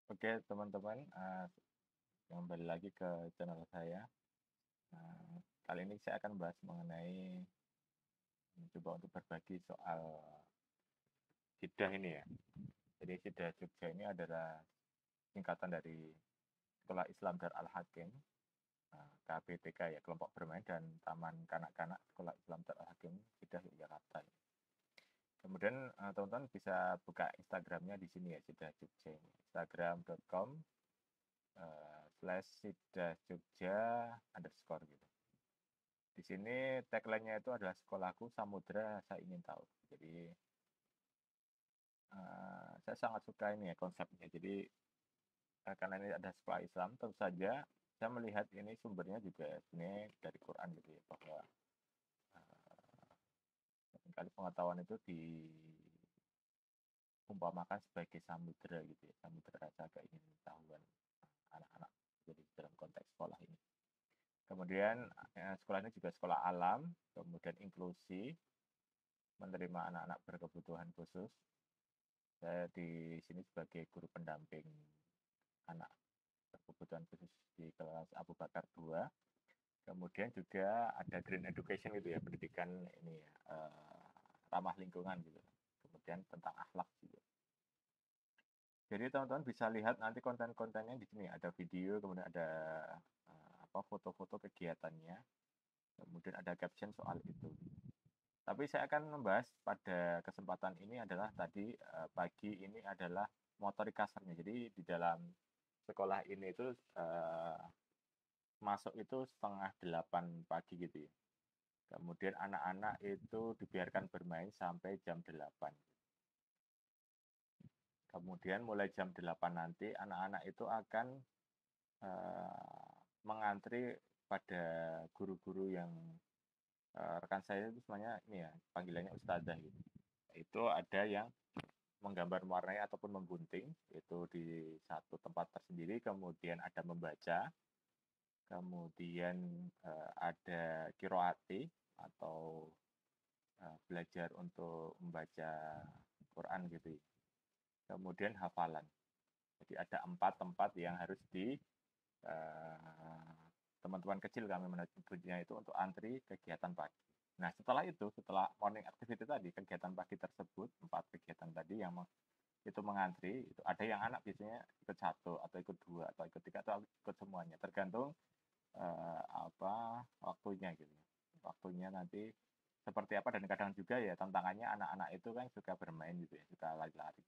Oke, teman-teman, kembali lagi ke channel saya. Kali ini saya akan bahas mencoba untuk berbagi soal Jeddah ini ya. Jadi Jeddah Jogja ini adalah singkatan dari Sekolah Islam Dar Al-Hakim, KBTK ya, Kelompok Bermain dan Taman Kanak-Kanak Sekolah Islam Dar Al-Hakim Jeddah Yogyakarta. Kemudian teman-teman bisa buka Instagramnya di sini ya, Jeddah Jogja ini. Instagram.com /Jeddah Jogja underscore gitu. Di sini tagline-nya itu adalah sekolahku samudra saya ingin tahu. Jadi saya sangat suka ini ya konsepnya. Jadi karena ini ada sekolah Islam, tentu saja saya melihat ini sumbernya juga sebenarnya dari Quran gitu ya, bahwa seringkali pengetahuan itu diumpamakan sebagai samudra gitu ya, samudra rasa keingintahuan anak-anak. Jadi dalam konteks sekolah ini. Kemudian sekolah ini juga sekolah alam, kemudian inklusi, menerima anak-anak berkebutuhan khusus. Saya di sini sebagai guru pendamping anak berkebutuhan khusus di kelas Abu Bakar 2. Kemudian juga ada green education gitu ya, pendidikan ini ya, ramah lingkungan gitu. Kemudian tentang akhlak juga. Jadi teman-teman bisa lihat nanti konten-kontennya di sini ada video, kemudian ada foto-foto kegiatannya, kemudian ada caption soal itu. Tapi saya akan membahas pada kesempatan ini adalah tadi pagi ini adalah motorik kasarnya. Jadi di dalam sekolah ini itu masuk itu 7:30 pagi gitu ya. Kemudian anak-anak itu dibiarkan bermain sampai jam 8. Kemudian mulai jam 8 nanti anak-anak itu akan mengantri pada guru-guru yang rekan saya itu semuanya ini ya, panggilannya ustazah gitu. Itu ada yang menggambar mewarnai ataupun menggunting itu di satu tempat tersendiri, kemudian ada membaca, kemudian ada kiroati atau belajar untuk membaca Quran gitu ya. Kemudian hafalan. Jadi ada 4 tempat yang harus di teman-teman kecil kami menyebutnya itu untuk antri kegiatan pagi. Nah setelah morning activity tadi, kegiatan pagi tersebut, 4 kegiatan tadi yang itu mengantri, itu ada yang anak biasanya ikut 1 atau ikut 2 atau ikut 3 atau ikut semuanya, tergantung waktunya gitu. Waktunya nanti seperti apa, dan kadang juga ya tantangannya anak-anak itu kan suka bermain gitu ya, suka lari-lari.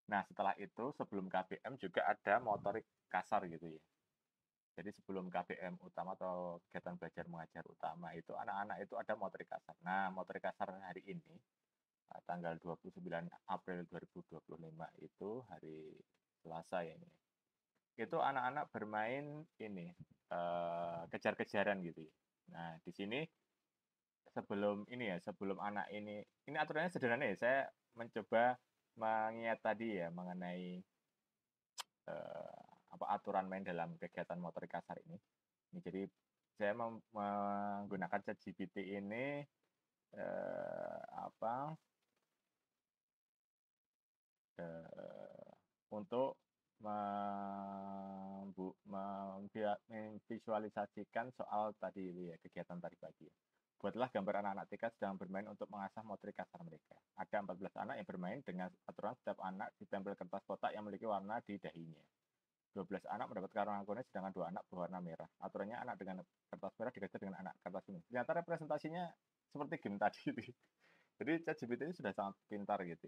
Nah setelah itu sebelum KBM juga ada motorik kasar gitu ya. Jadi sebelum KBM utama atau kegiatan belajar mengajar utama itu anak-anak itu ada motorik kasar. Nah motorik kasar hari ini tanggal 29 April 2025 itu hari Selasa ya ini. Itu anak-anak bermain ini kejar-kejaran gitu ya. Nah, di sini sebelum anak ini aturannya sederhana ya. Saya mencoba mengingat tadi ya mengenai aturan main dalam kegiatan motorik kasar ini. Jadi saya menggunakan ChatGPT ini eh, apa untuk memvisualisasikan soal tadi ya, kegiatan tadi pagi. Buatlah gambar anak-anak TK sedang bermain untuk mengasah motorik kasar mereka. Ada 14 anak yang bermain dengan aturan setiap anak ditempel kertas kotak yang memiliki warna di dahinya. 12 anak mendapatkan warna kuning sedangkan 2 anak berwarna merah. Aturannya anak dengan kertas merah dikejar dengan anak kertas kuning. Ternyata representasinya seperti game tadi. Jadi ChatGPT ini sudah sangat pintar gitu.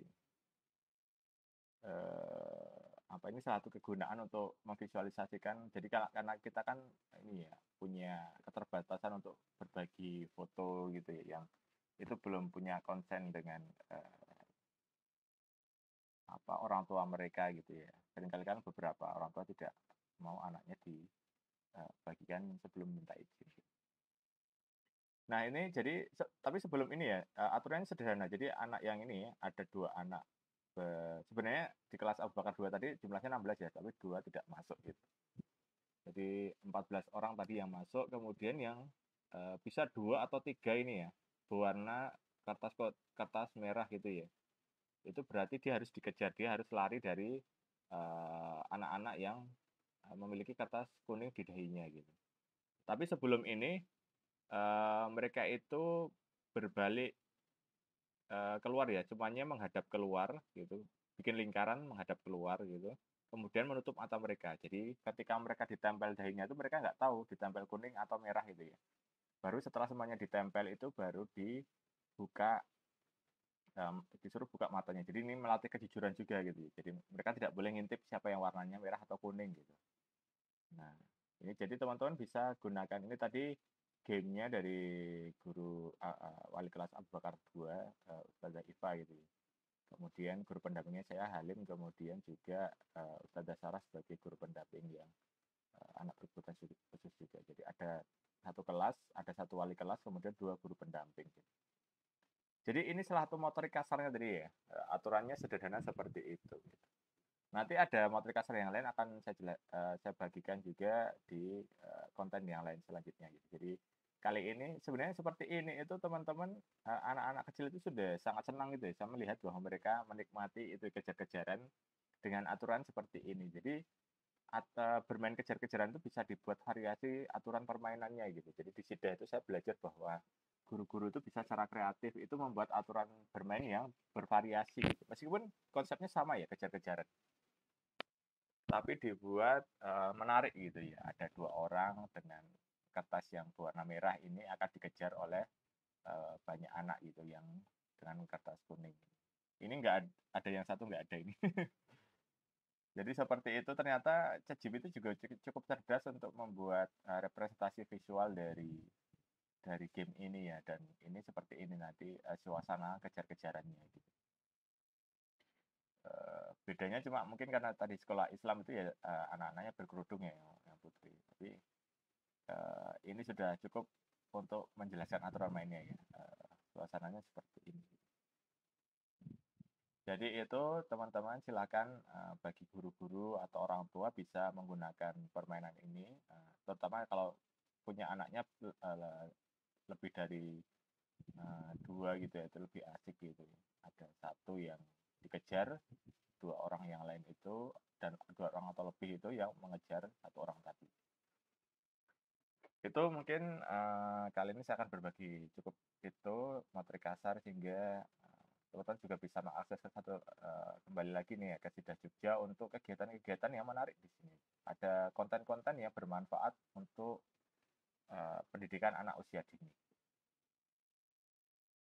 Ini salah satu kegunaan untuk memvisualisasikan. Jadi karena kita kan ini ya punya keterbatasan untuk berbagi foto gitu ya, yang itu belum punya konsen dengan orang tua mereka gitu ya. Seringkali kan beberapa orang tua tidak mau anaknya dibagikan sebelum minta izin. Nah ini jadi tapi sebelum ini ya aturannya sederhana. Jadi anak yang ini ada 2 anak sebenarnya di kelas Abu Bakar 2 tadi jumlahnya 16 ya, tapi 2 tidak masuk gitu. Jadi 14 orang tadi yang masuk, kemudian yang bisa 2 atau 3 ini ya, berwarna kertas merah gitu ya. Itu berarti dia harus dikejar, dia harus lari dari anak-anak yang memiliki kertas kuning di dahinya gitu. Tapi sebelum ini mereka itu berbalik keluar ya, semuanya menghadap keluar gitu, bikin lingkaran menghadap keluar gitu, kemudian menutup mata mereka. Jadi ketika mereka ditempel dahinya itu mereka nggak tahu ditempel kuning atau merah gitu ya. Baru setelah semuanya ditempel itu baru dibuka, disuruh buka matanya. Jadi ini melatih kejujuran juga gitu. Jadi mereka tidak boleh ngintip siapa yang warnanya merah atau kuning gitu. Nah, ini jadi teman-teman bisa gunakan ini tadi gamenya dari guru wali kelas Abu Bakar 2, Ustazah Iva gitu ya. Kemudian guru pendampingnya saya Halim, kemudian juga Ustazah Sarah sebagai guru pendamping yang anak berkebutuhan khusus juga. Jadi ada satu kelas, ada satu wali kelas, kemudian dua guru pendamping. Gitu. Jadi ini salah satu motorik kasarnya tadi ya, aturannya sederhana seperti itu. Gitu. Nanti ada motorik kasar yang lain akan saya bagikan juga di konten yang lain selanjutnya. Gitu. Jadi kali ini sebenarnya seperti ini itu teman-teman anak-anak kecil itu sudah sangat senang gitu ya. Saya melihat bahwa mereka menikmati itu kejar-kejaran dengan aturan seperti ini. Jadi bermain kejar-kejaran itu bisa dibuat variasi aturan permainannya gitu. Jadi di SIDA itu saya belajar bahwa guru-guru itu bisa secara kreatif itu membuat aturan bermain yang bervariasi gitu. Meskipun konsepnya sama ya kejar-kejaran, tapi dibuat menarik gitu ya. Ada dua orang dengan kertas yang berwarna merah ini akan dikejar oleh banyak anak gitu yang dengan kertas kuning. Ini nggak ada yang satu nggak ada ini. Jadi seperti itu ternyata ChatGPT juga cukup cerdas untuk membuat representasi visual dari game ini ya, dan ini seperti ini nanti suasana kejar-kejarannya gitu. Bedanya cuma mungkin karena tadi sekolah Islam itu ya anak-anaknya berkerudung ya yang putri, tapi ini sudah cukup untuk menjelaskan aturan mainnya ya. Suasananya seperti ini. Jadi itu teman-teman silakan bagi guru-guru atau orang tua bisa menggunakan permainan ini, terutama kalau punya anaknya lebih dari dua gitu ya, itu lebih asik gitu ya. Ada satu yang dikejar, dua orang yang lain itu, dan dua orang atau lebih itu yang mengejar satu orang tadi. Itu mungkin kali ini saya akan berbagi cukup itu materi kasar sehingga teman-teman juga bisa mengakses ke satu kembali lagi nih ya ke Sidah Jogja untuk kegiatan-kegiatan yang menarik di sini. Ada konten-konten yang bermanfaat untuk pendidikan anak usia dini.